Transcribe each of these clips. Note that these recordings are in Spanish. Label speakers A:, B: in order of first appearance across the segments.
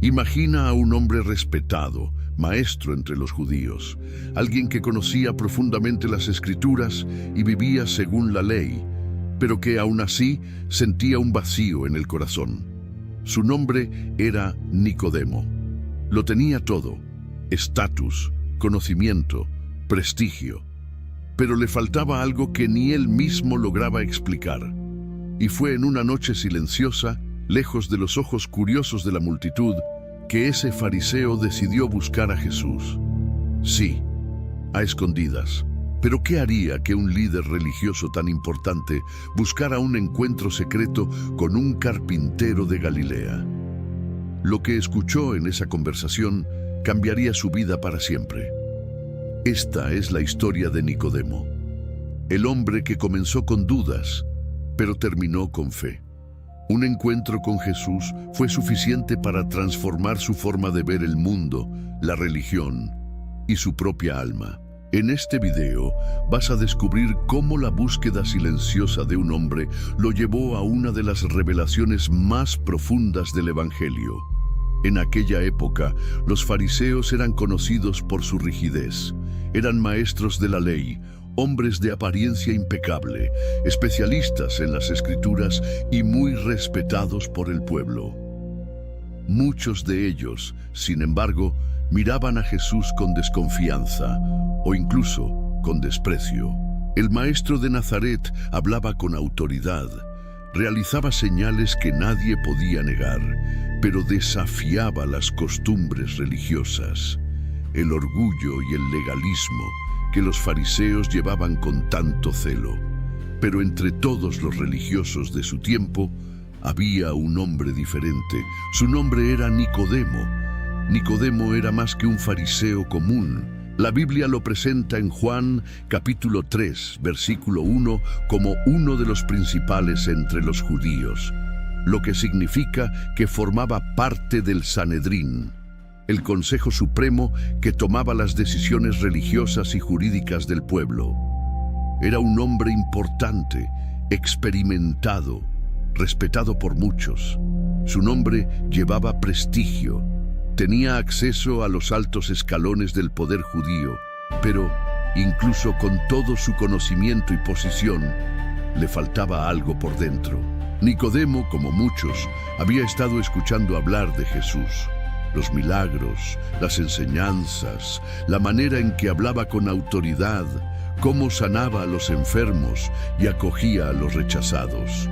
A: Imagina a un hombre respetado, maestro entre los judíos, alguien que conocía profundamente las Escrituras y vivía según la ley, pero que aún así sentía un vacío en el corazón. Su nombre era Nicodemo. Lo tenía todo: estatus, conocimiento, prestigio. Pero le faltaba algo que ni él mismo lograba explicar. Y fue en una noche silenciosa, lejos de los ojos curiosos de la multitud, que ese fariseo decidió buscar a Jesús. Sí, a escondidas. Pero ¿qué haría que un líder religioso tan importante buscara un encuentro secreto con un carpintero de Galilea? Lo que escuchó en esa conversación cambiaría su vida para siempre. Esta es la historia de Nicodemo, el hombre que comenzó con dudas, pero terminó con fe. Un encuentro con Jesús fue suficiente para transformar su forma de ver el mundo, la religión y su propia alma. En este video vas a descubrir cómo la búsqueda silenciosa de un hombre lo llevó a una de las revelaciones más profundas del Evangelio. En aquella época, los fariseos eran conocidos por su rigidez. Eran maestros de la ley, hombres de apariencia impecable, especialistas en las Escrituras y muy respetados por el pueblo. Muchos de ellos, sin embargo, miraban a Jesús con desconfianza o incluso con desprecio. El maestro de Nazaret hablaba con autoridad, realizaba señales que nadie podía negar, pero desafiaba las costumbres religiosas, el orgullo y el legalismo que los fariseos llevaban con tanto celo. Pero entre todos los religiosos de su tiempo había un hombre diferente. Su nombre era Nicodemo. Nicodemo era más que un fariseo común. La Biblia lo presenta en Juan capítulo 3, versículo 1, como uno de los principales entre los judíos, lo que significa que formaba parte del Sanedrín, el Consejo Supremo que tomaba las decisiones religiosas y jurídicas del pueblo. Era un hombre importante, experimentado, respetado por muchos. Su nombre llevaba prestigio. Tenía acceso a los altos escalones del poder judío, pero incluso con todo su conocimiento y posición, le faltaba algo por dentro. Nicodemo, como muchos, había estado escuchando hablar de Jesús. Los milagros, las enseñanzas, la manera en que hablaba con autoridad, cómo sanaba a los enfermos y acogía a los rechazados.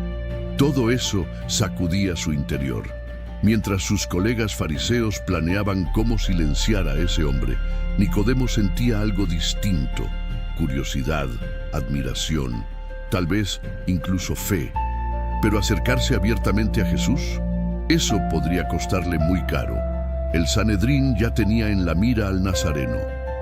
A: Todo eso sacudía su interior. Mientras sus colegas fariseos planeaban cómo silenciar a ese hombre, Nicodemo sentía algo distinto: curiosidad, admiración, tal vez incluso fe. Pero acercarse abiertamente a Jesús, eso podría costarle muy caro. El Sanedrín ya tenía en la mira al Nazareno.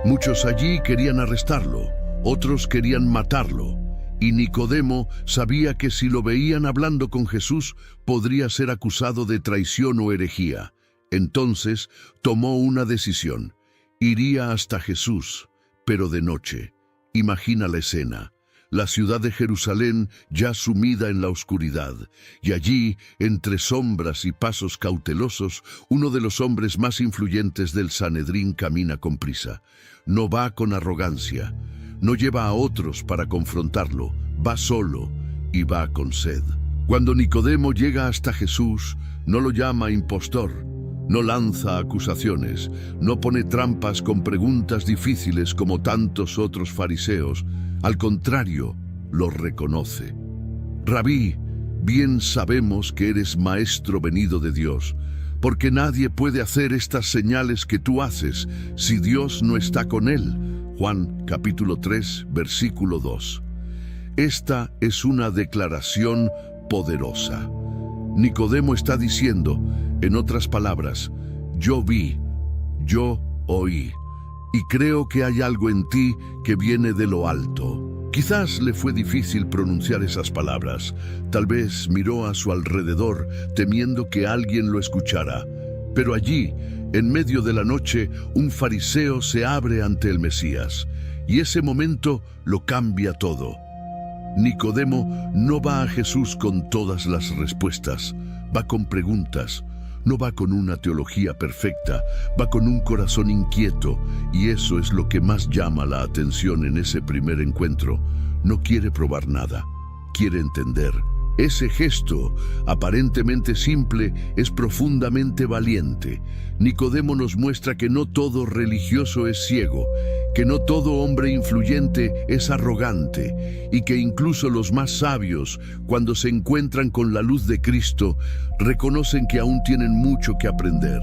A: Muchos allí querían arrestarlo, otros querían matarlo. Y Nicodemo sabía que si lo veían hablando con Jesús, podría ser acusado de traición o herejía. Entonces tomó una decisión. Iría hasta Jesús, pero de noche. Imagina la escena. La ciudad de Jerusalén ya sumida en la oscuridad, y allí, entre sombras y pasos cautelosos, uno de los hombres más influyentes del Sanedrín camina con prisa. No va con arrogancia. No lleva a otros para confrontarlo, va solo y va con sed. Cuando Nicodemo llega hasta Jesús, no lo llama impostor, no lanza acusaciones, no pone trampas con preguntas difíciles como tantos otros fariseos. Al contrario, lo reconoce. Rabí, bien sabemos que eres maestro venido de Dios, porque nadie puede hacer estas señales que tú haces si Dios no está con él. Juan capítulo 3, versículo 2. Esta es una declaración poderosa. Nicodemo está diciendo, en otras palabras, yo vi, yo oí, y creo que hay algo en ti que viene de lo alto. Quizás le fue difícil pronunciar esas palabras. Tal vez miró a su alrededor, temiendo que alguien lo escuchara. Pero allí, en medio de la noche, un fariseo se abre ante el Mesías, y ese momento lo cambia todo. Nicodemo no va a Jesús con todas las respuestas, va con preguntas. no va con una teología perfecta, va con un corazón inquieto, y eso es lo que más llama la atención en ese primer encuentro. No quiere probar nada, quiere entender. Ese gesto, aparentemente simple, es profundamente valiente. Nicodemo nos muestra que no todo religioso es ciego, que no todo hombre influyente es arrogante, y que incluso los más sabios, cuando se encuentran con la luz de Cristo, reconocen que aún tienen mucho que aprender.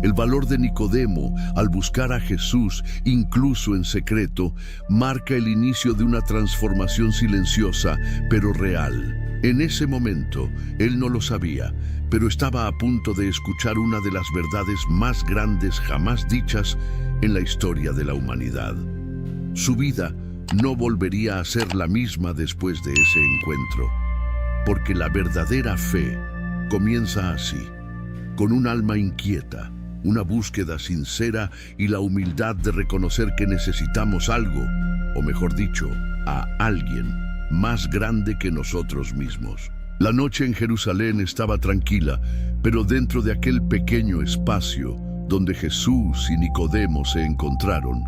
A: El valor de Nicodemo, al buscar a Jesús, incluso en secreto, marca el inicio de una transformación silenciosa, pero real. En ese momento, él no lo sabía, pero estaba a punto de escuchar una de las verdades más grandes jamás dichas en la historia de la humanidad. Su vida no volvería a ser la misma después de ese encuentro, porque la verdadera fe comienza así, con un alma inquieta, una búsqueda sincera y la humildad de reconocer que necesitamos algo, o mejor dicho, a alguien más grande que nosotros mismos. La noche en Jerusalén estaba tranquila, pero dentro de aquel pequeño espacio donde Jesús y Nicodemo se encontraron,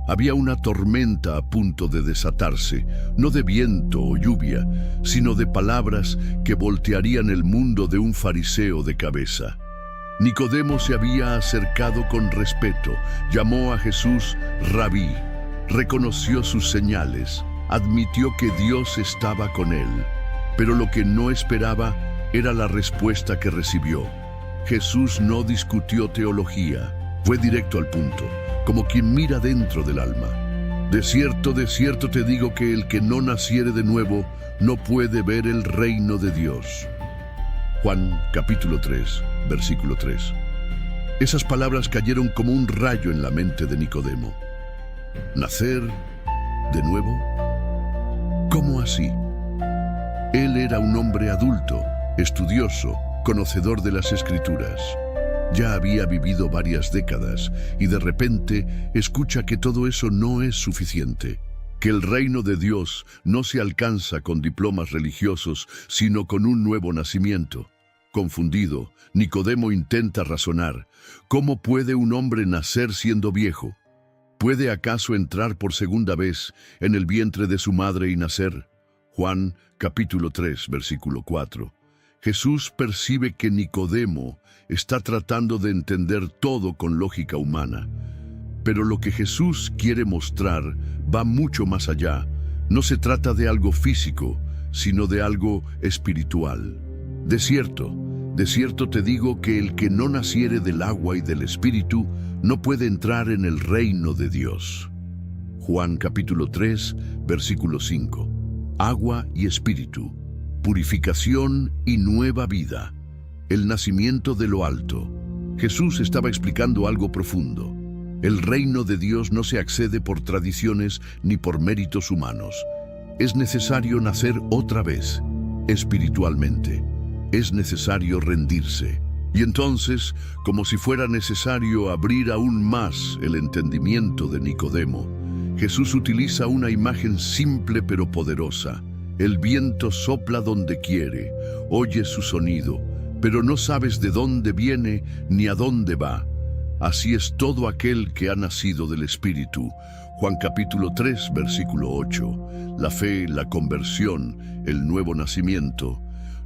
A: había una tormenta a punto de desatarse, no de viento o lluvia, sino de palabras que voltearían el mundo de un fariseo de cabeza. Nicodemo se había acercado con respeto, llamó a Jesús Rabí, reconoció sus señales, admitió que Dios estaba con él, pero lo que no esperaba era la respuesta que recibió. Jesús no discutió teología, fue directo al punto, como quien mira dentro del alma. De cierto te digo que el que no naciere de nuevo no puede ver el reino de Dios. Juan capítulo 3, versículo 3. Esas palabras cayeron como un rayo en la mente de Nicodemo. ¿Nacer de nuevo? ¿Cómo así? Él era un hombre adulto, estudioso, conocedor de las Escrituras. Ya había vivido varias décadas y de repente escucha que todo eso no es suficiente, que el reino de Dios no se alcanza con diplomas religiosos, sino con un nuevo nacimiento. Confundido, Nicodemo intenta razonar. ¿Cómo puede un hombre nacer siendo viejo? ¿Puede acaso entrar por segunda vez en el vientre de su madre y nacer? Juan capítulo 3, versículo 4. Jesús percibe que Nicodemo está tratando de entender todo con lógica humana. Pero lo que Jesús quiere mostrar va mucho más allá. No se trata de algo físico, sino de algo espiritual. De cierto te digo que el que no naciere del agua y del Espíritu no puede entrar en el reino de Dios. Juan capítulo 3, versículo 5. Agua y espíritu, purificación y nueva vida, el nacimiento de lo alto. Jesús estaba explicando algo profundo. El reino de Dios no se accede por tradiciones ni por méritos humanos. Es necesario nacer otra vez, espiritualmente. Es necesario rendirse. Y entonces, como si fuera necesario abrir aún más el entendimiento de Nicodemo, Jesús utiliza una imagen simple pero poderosa. El viento sopla donde quiere, oyes su sonido, pero no sabes de dónde viene ni a dónde va. Así es todo aquel que ha nacido del Espíritu. Juan capítulo 3, versículo 8. La fe, la conversión, el nuevo nacimiento,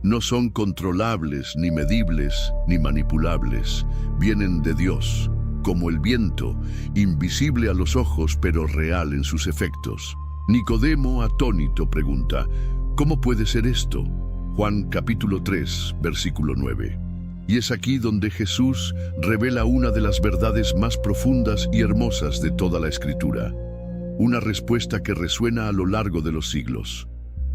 A: no son controlables, ni medibles, ni manipulables. Vienen de Dios, como el viento, invisible a los ojos, pero real en sus efectos. Nicodemo, atónito, pregunta, ¿cómo puede ser esto? Juan capítulo 3, versículo 9. Y es aquí donde Jesús revela una de las verdades más profundas y hermosas de toda la Escritura. Una respuesta que resuena a lo largo de los siglos.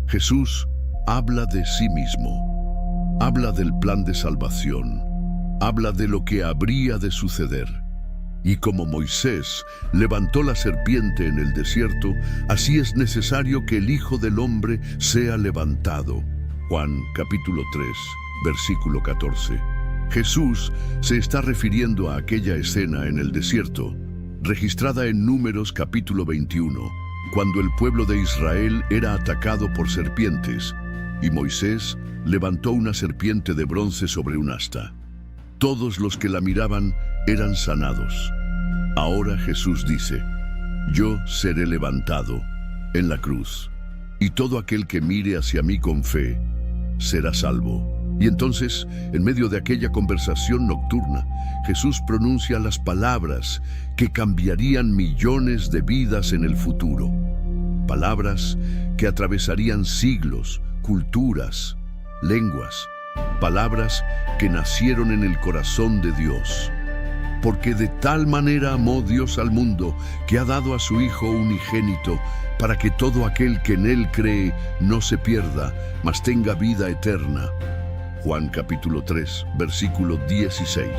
A: Jesús habla de sí mismo, habla del plan de salvación, habla de lo que habría de suceder. Y como Moisés levantó la serpiente en el desierto, así es necesario que el Hijo del Hombre sea levantado. Juan capítulo 3, versículo 14. Jesús se está refiriendo a aquella escena en el desierto, registrada en Números capítulo 21, cuando el pueblo de Israel era atacado por serpientes, y Moisés levantó una serpiente de bronce sobre un asta. todos los que la miraban eran sanados. Ahora Jesús dice: yo seré levantado en la cruz, y todo aquel que mire hacia mí con fe será salvo. Y entonces, en medio de aquella conversación nocturna, Jesús pronuncia las palabras que cambiarían millones de vidas en el futuro. Palabras que atravesarían siglos, culturas, lenguas. Palabras que nacieron en el corazón de Dios. Porque de tal manera amó Dios al mundo, que ha dado a su Hijo unigénito, para que todo aquel que en Él cree no se pierda, mas tenga vida eterna. Juan capítulo 3, versículo 16.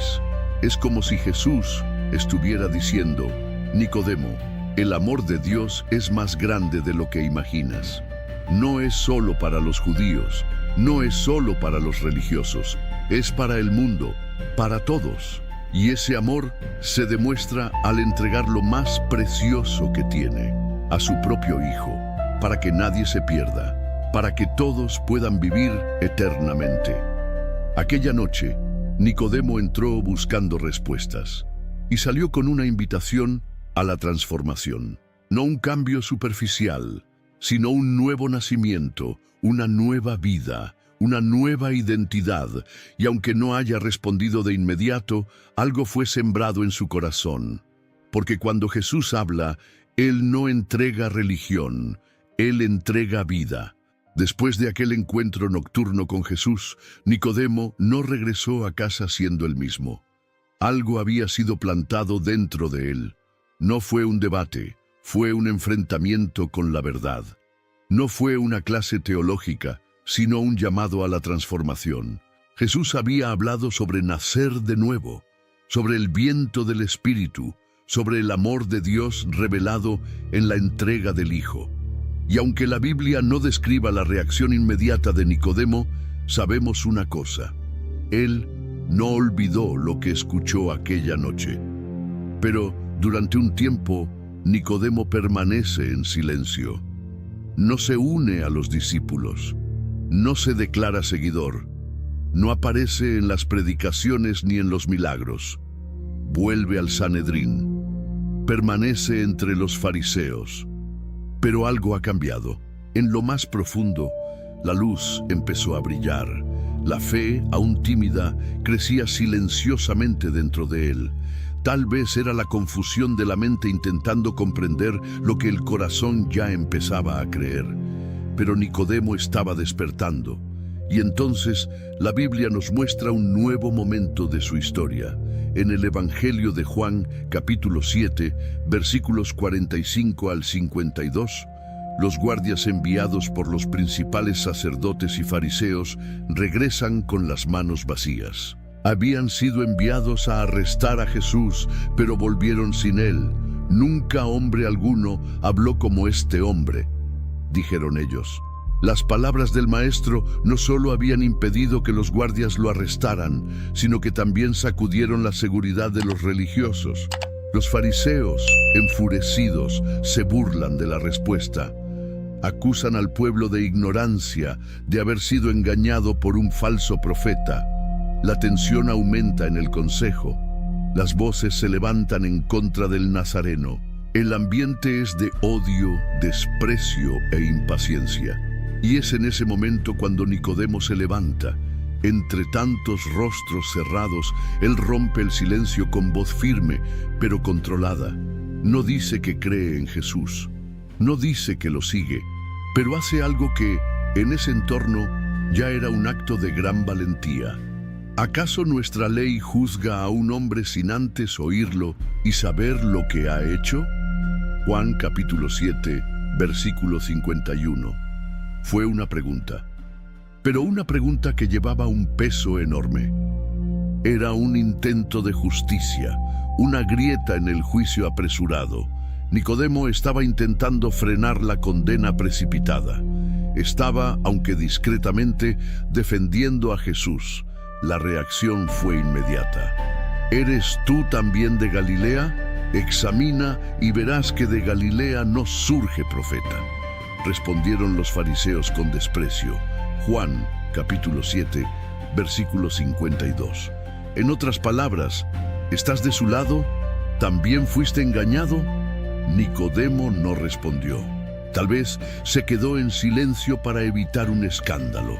A: Es como si Jesús estuviera diciendo: Nicodemo, el amor de Dios es más grande de lo que imaginas. No es solo para los judíos, no es solo para los religiosos, es para el mundo, para todos. Y ese amor se demuestra al entregar lo más precioso que tiene, a su propio Hijo, para que nadie se pierda, para que todos puedan vivir eternamente. Aquella noche, Nicodemo entró buscando respuestas y salió con una invitación a la transformación. No un cambio superficial, sino un nuevo nacimiento, una nueva vida, una nueva identidad. Y aunque no haya respondido de inmediato, algo fue sembrado en su corazón. Porque cuando Jesús habla, Él no entrega religión, Él entrega vida. Después de aquel encuentro nocturno con Jesús, Nicodemo no regresó a casa siendo el mismo. Algo había sido plantado dentro de él. No fue un debate, fue un enfrentamiento con la verdad. No fue una clase teológica, sino un llamado a la transformación. Jesús había hablado sobre nacer de nuevo, sobre el viento del Espíritu, sobre el amor de Dios revelado en la entrega del Hijo. Y aunque la Biblia no describa la reacción inmediata de Nicodemo, sabemos una cosa: él no olvidó lo que escuchó aquella noche. Pero durante un tiempo, Nicodemo permanece en silencio. No se une a los discípulos, no se declara seguidor, no aparece en las predicaciones ni en los milagros. Vuelve al Sanedrín, permanece entre los fariseos. Pero algo ha cambiado. En lo más profundo, la luz empezó a brillar. La fe, aún tímida, crecía silenciosamente dentro de él. Tal vez era la confusión de la mente intentando comprender lo que el corazón ya empezaba a creer. Pero Nicodemo estaba despertando. Y entonces la Biblia nos muestra un nuevo momento de su historia. En el Evangelio de Juan, capítulo 7, versículos 45 al 52, los guardias enviados por los principales sacerdotes y fariseos regresan con las manos vacías. Habían sido enviados a arrestar a Jesús, pero volvieron sin él. Nunca hombre alguno habló como este hombre, dijeron ellos. Las palabras del maestro no solo habían impedido que los guardias lo arrestaran, sino que también sacudieron la seguridad de los religiosos. Los fariseos, enfurecidos, se burlan de la respuesta. Acusan al pueblo de ignorancia, de haber sido engañado por un falso profeta. La tensión aumenta en el consejo. Las voces se levantan en contra del Nazareno. El ambiente es de odio, desprecio e impaciencia. Y es en ese momento cuando Nicodemo se levanta. Entre tantos rostros cerrados, él rompe el silencio con voz firme, pero controlada. No dice que cree en Jesús, no dice que lo sigue, pero hace algo que, en ese entorno, ya era un acto de gran valentía. ¿Acaso nuestra ley juzga a un hombre sin antes oírlo y saber lo que ha hecho? Juan capítulo 7, versículo 51. Fue una pregunta, pero una pregunta que llevaba un peso enorme. Era un intento de justicia, una grieta en el juicio apresurado. Nicodemo estaba intentando frenar la condena precipitada. Estaba, aunque discretamente, defendiendo a Jesús. La reacción fue inmediata. ¿Eres tú también de Galilea? Examina y verás que de Galilea no surge profeta. Respondieron los fariseos con desprecio. Juan, capítulo 7, versículo 52. En otras palabras, ¿estás de su lado? ¿También fuiste engañado? Nicodemo no respondió. Tal vez se quedó en silencio para evitar un escándalo.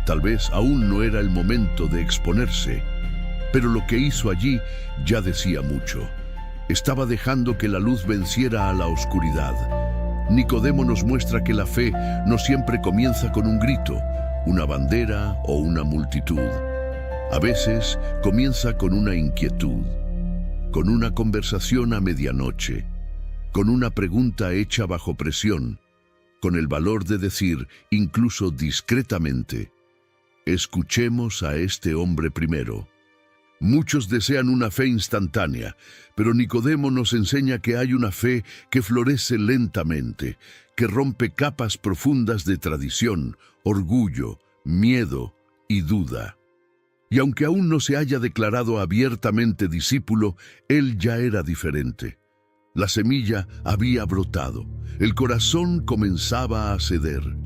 A: Tal vez aún no era el momento de exponerse. Pero lo que hizo allí ya decía mucho. Estaba dejando que la luz venciera a la oscuridad. Nicodemo nos muestra que la fe no siempre comienza con un grito, una bandera o una multitud. A veces comienza con una inquietud, con una conversación a medianoche, con una pregunta hecha bajo presión, con el valor de decir, incluso discretamente, escuchemos a este hombre primero. Muchos desean una fe instantánea, pero Nicodemo nos enseña que hay una fe que florece lentamente, que rompe capas profundas de tradición, orgullo, miedo y duda. Y aunque aún no se haya declarado abiertamente discípulo, él ya era diferente. La semilla había brotado, el corazón comenzaba a ceder,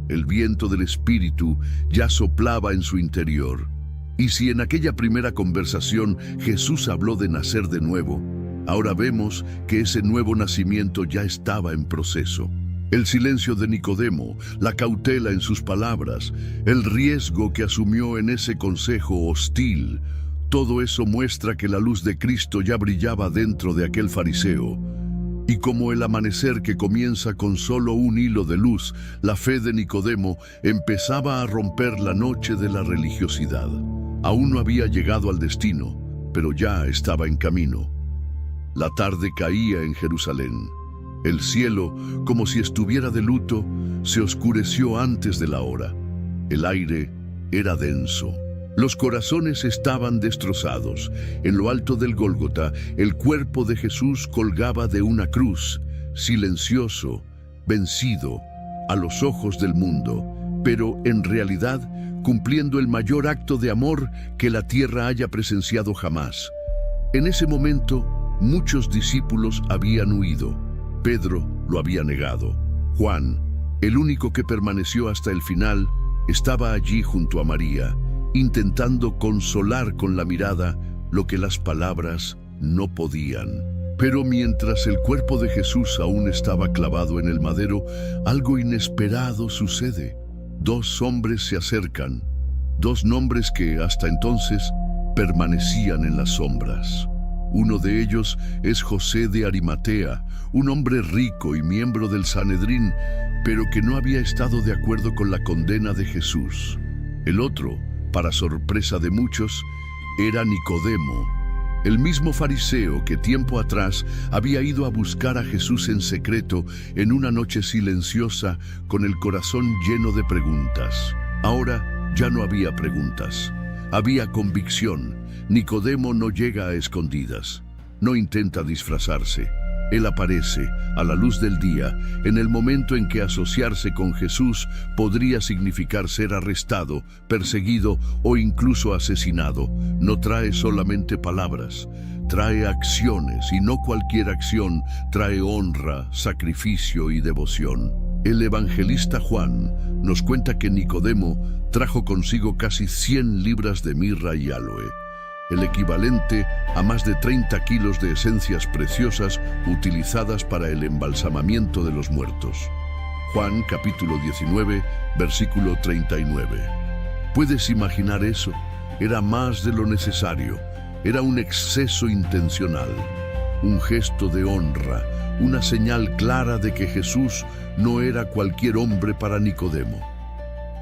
A: el viento del Espíritu ya soplaba en su interior. Y si en aquella primera conversación Jesús habló de nacer de nuevo, ahora vemos que ese nuevo nacimiento ya estaba en proceso. El silencio de Nicodemo, la cautela en sus palabras, el riesgo que asumió en ese consejo hostil, todo eso muestra que la luz de Cristo ya brillaba dentro de aquel fariseo. Y como el amanecer que comienza con solo un hilo de luz, la fe de Nicodemo empezaba a romper la noche de la religiosidad. Aún no había llegado al destino, pero ya estaba en camino. La tarde caía en Jerusalén. El cielo, como si estuviera de luto, se oscureció antes de la hora. El aire era denso. Los corazones estaban destrozados. En lo alto del Gólgota, el cuerpo de Jesús colgaba de una cruz, silencioso, vencido, a los ojos del mundo, pero en realidad cumpliendo el mayor acto de amor que la tierra haya presenciado jamás. En ese momento, muchos discípulos habían huido. Pedro lo había negado. Juan, el único que permaneció hasta el final, estaba allí junto a María, intentando consolar con la mirada lo que las palabras no podían. Pero mientras el cuerpo de Jesús aún estaba clavado en el madero, algo inesperado sucede. Dos hombres se acercan, dos nombres que hasta entonces permanecían en las sombras. Uno de ellos es José de Arimatea, un hombre rico y miembro del Sanedrín, pero que no había estado de acuerdo con la condena de Jesús. El otro, para sorpresa de muchos, era Nicodemo, el mismo fariseo que tiempo atrás había ido a buscar a Jesús en secreto en una noche silenciosa con el corazón lleno de preguntas. Ahora ya no había preguntas, había convicción. Nicodemo no llega a escondidas, no intenta disfrazarse. Él aparece, a la luz del día, en el momento en que asociarse con Jesús podría significar ser arrestado, perseguido o incluso asesinado. No trae solamente palabras, trae acciones, y no cualquier acción trae honra, sacrificio y devoción. El evangelista Juan nos cuenta que Nicodemo trajo consigo casi 100 libras de mirra y áloe, el equivalente a más de 30 kilos de esencias preciosas utilizadas para el embalsamamiento de los muertos. Juan capítulo 19, versículo 39. ¿Puedes imaginar eso? Era más de lo necesario, era un exceso intencional, un gesto de honra, una señal clara de que Jesús no era cualquier hombre para Nicodemo.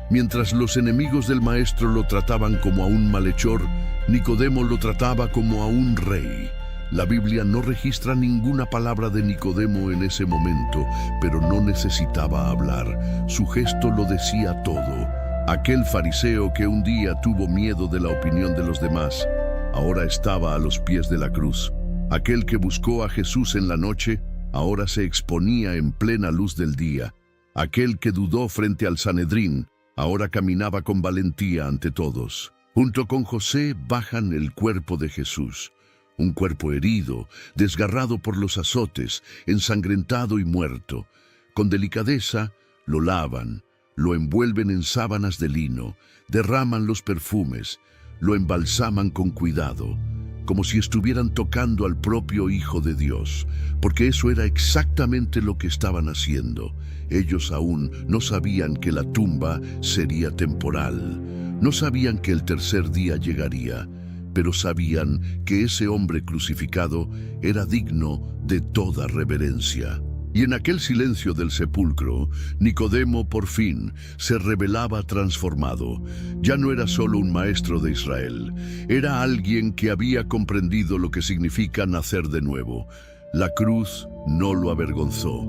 A: Mientras los enemigos del maestro lo trataban como a un malhechor, Nicodemo lo trataba como a un rey. La Biblia no registra ninguna palabra de Nicodemo en ese momento, pero no necesitaba hablar. Su gesto lo decía todo. Aquel fariseo que un día tuvo miedo de la opinión de los demás, ahora estaba a los pies de la cruz. Aquel que buscó a Jesús en la noche, ahora se exponía en plena luz del día. Aquel que dudó frente al Sanedrín, ahora caminaba con valentía ante todos. Junto con José bajan el cuerpo de Jesús, un cuerpo herido, desgarrado por los azotes, ensangrentado y muerto. Con delicadeza lo lavan, lo envuelven en sábanas de lino, derraman los perfumes, lo embalsaman con cuidado, como si estuvieran tocando al propio Hijo de Dios, porque eso era exactamente lo que estaban haciendo. Ellos aún no sabían que la tumba sería temporal, no sabían que el tercer día llegaría, pero sabían que ese hombre crucificado era digno de toda reverencia. Y en aquel silencio del sepulcro, Nicodemo por fin se revelaba transformado. Ya no era solo un maestro de Israel, era alguien que había comprendido lo que significa nacer de nuevo. La cruz no lo avergonzó,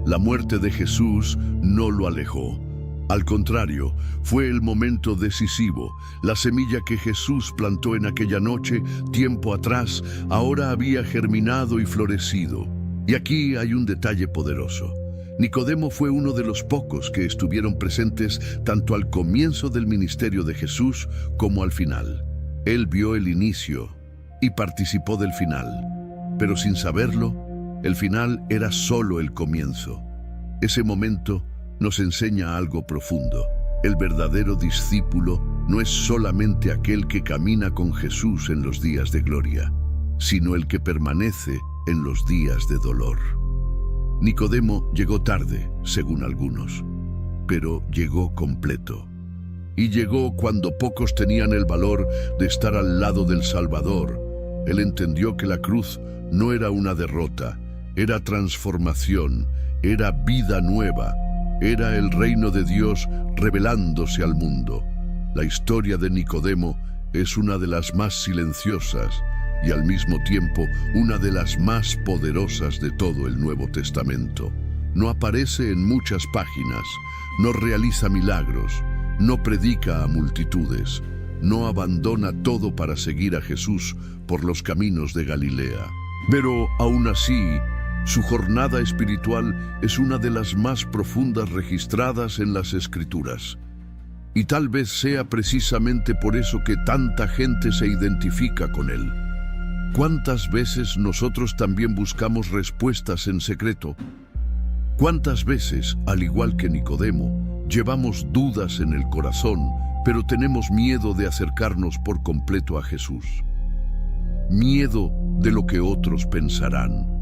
A: la muerte de Jesús no lo alejó. Al contrario, fue el momento decisivo. La semilla que Jesús plantó en aquella noche, tiempo atrás, ahora había germinado y florecido. Y aquí hay un detalle poderoso. Nicodemo fue uno de los pocos que estuvieron presentes tanto al comienzo del ministerio de Jesús como al final. Él vio el inicio y participó del final, pero sin saberlo, el final era solo el comienzo. Ese momento nos enseña algo profundo. El verdadero discípulo no es solamente aquel que camina con Jesús en los días de gloria, sino el que permanece en los días de dolor. Nicodemo llegó tarde, según algunos, pero llegó completo. Y llegó cuando pocos tenían el valor de estar al lado del Salvador. Él entendió que la cruz no era una derrota, era transformación, era vida nueva, era el reino de Dios revelándose al mundo. La historia de Nicodemo es una de las más silenciosas y al mismo tiempo una de las más poderosas de todo el Nuevo Testamento. No aparece en muchas páginas, no realiza milagros, no predica a multitudes, no abandona todo para seguir a Jesús por los caminos de Galilea. Pero aún así, su jornada espiritual es una de las más profundas registradas en las Escrituras. Y tal vez sea precisamente por eso que tanta gente se identifica con él. ¿Cuántas veces nosotros también buscamos respuestas en secreto? ¿Cuántas veces, al igual que Nicodemo, llevamos dudas en el corazón, pero tenemos miedo de acercarnos por completo a Jesús? Miedo de lo que otros pensarán.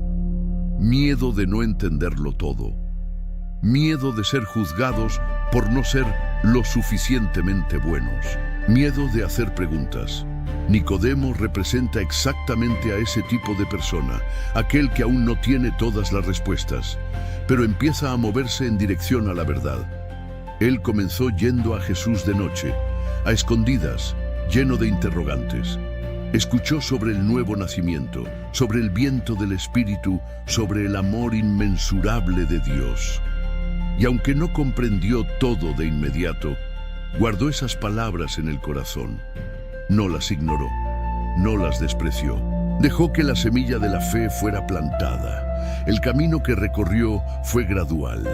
A: Miedo de no entenderlo todo. Miedo de ser juzgados por no ser lo suficientemente buenos. Miedo de hacer preguntas. Nicodemo representa exactamente a ese tipo de persona, aquel que aún no tiene todas las respuestas, pero empieza a moverse en dirección a la verdad. Él comenzó yendo a Jesús de noche, a escondidas, lleno de interrogantes. Escuchó sobre el nuevo nacimiento, sobre el viento del Espíritu, sobre el amor inmensurable de Dios. Y aunque no comprendió todo de inmediato, guardó esas palabras en el corazón. No las ignoró, no las despreció. Dejó que la semilla de la fe fuera plantada. El camino que recorrió fue gradual.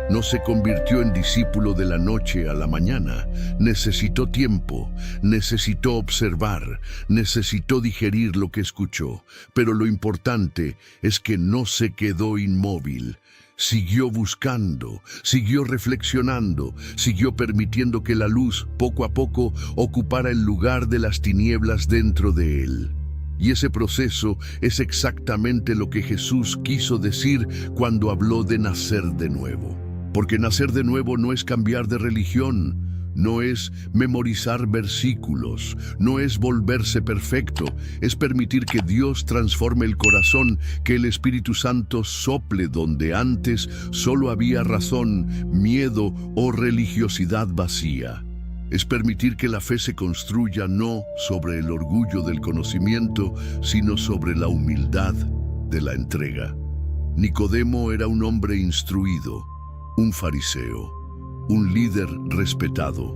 A: No se convirtió en discípulo de la noche a la mañana. Necesitó tiempo, necesitó observar, necesitó digerir lo que escuchó. Pero lo importante es que no se quedó inmóvil. Siguió buscando, siguió reflexionando, siguió permitiendo que la luz, poco a poco, ocupara el lugar de las tinieblas dentro de él. Y ese proceso es exactamente lo que Jesús quiso decir cuando habló de nacer de nuevo. Porque nacer de nuevo no es cambiar de religión, no es memorizar versículos, no es volverse perfecto, es permitir que Dios transforme el corazón, que el Espíritu Santo sople donde antes solo había razón, miedo o religiosidad vacía. Es permitir que la fe se construya no sobre el orgullo del conocimiento, sino sobre la humildad de la entrega. Nicodemo era un hombre instruido, un fariseo, un líder respetado.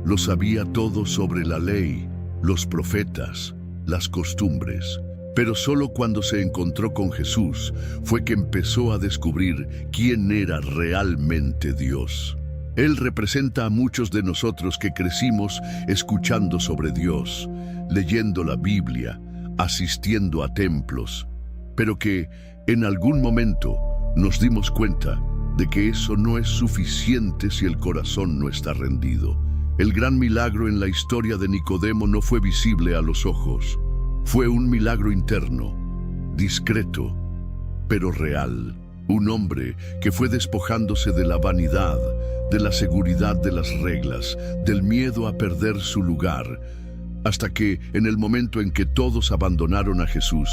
A: Lo sabía todo sobre la ley, los profetas, las costumbres. Pero solo cuando se encontró con Jesús fue que empezó a descubrir quién era realmente Dios. Él representa a muchos de nosotros que crecimos escuchando sobre Dios, leyendo la Biblia, asistiendo a templos, pero que en algún momento nos dimos cuenta de que eso no es suficiente si el corazón no está rendido. El gran milagro en la historia de Nicodemo no fue visible a los ojos. Fue un milagro interno, discreto, pero real. Un hombre que fue despojándose de la vanidad, de la seguridad de las reglas, del miedo a perder su lugar, hasta que, en el momento en que todos abandonaron a Jesús,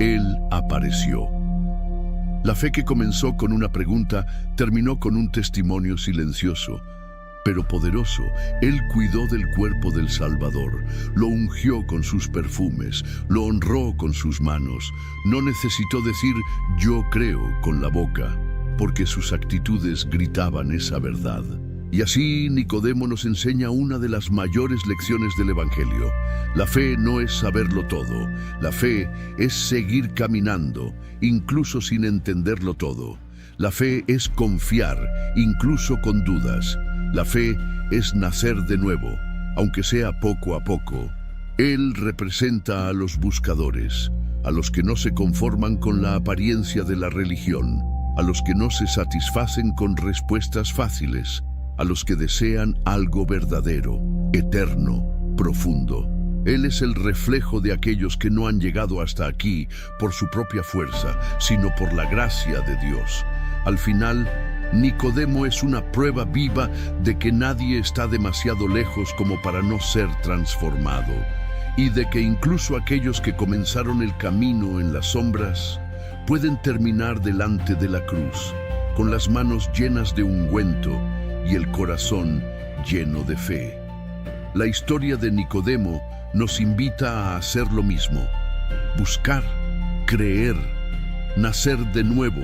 A: Él apareció. La fe que comenzó con una pregunta terminó con un testimonio silencioso, pero poderoso. Él cuidó del cuerpo del Salvador, lo ungió con sus perfumes, lo honró con sus manos. No necesitó decir «yo creo» con la boca, porque sus actitudes gritaban esa verdad. Y así Nicodemo nos enseña una de las mayores lecciones del Evangelio. La fe no es saberlo todo, la fe es seguir caminando, incluso sin entenderlo todo. La fe es confiar, incluso con dudas. La fe es nacer de nuevo, aunque sea poco a poco. Él representa a los buscadores, a los que no se conforman con la apariencia de la religión, a los que no se satisfacen con respuestas fáciles, a los que desean algo verdadero, eterno, profundo. Él es el reflejo de aquellos que no han llegado hasta aquí por su propia fuerza, sino por la gracia de Dios. Al final, Nicodemo es una prueba viva de que nadie está demasiado lejos como para no ser transformado, y de que incluso aquellos que comenzaron el camino en las sombras pueden terminar delante de la cruz, con las manos llenas de ungüento y el corazón lleno de fe. La historia de Nicodemo nos invita a hacer lo mismo: buscar, creer, nacer de nuevo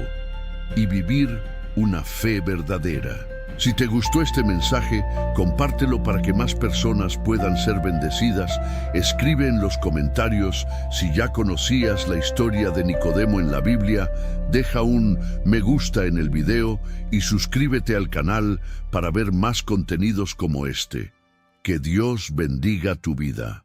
A: y vivir una fe verdadera. Si te gustó este mensaje, compártelo para que más personas puedan ser bendecidas. Escribe en los comentarios si ya conocías la historia de Nicodemo en la Biblia, deja un me gusta en el video y suscríbete al canal para ver más contenidos como este. Que Dios bendiga tu vida.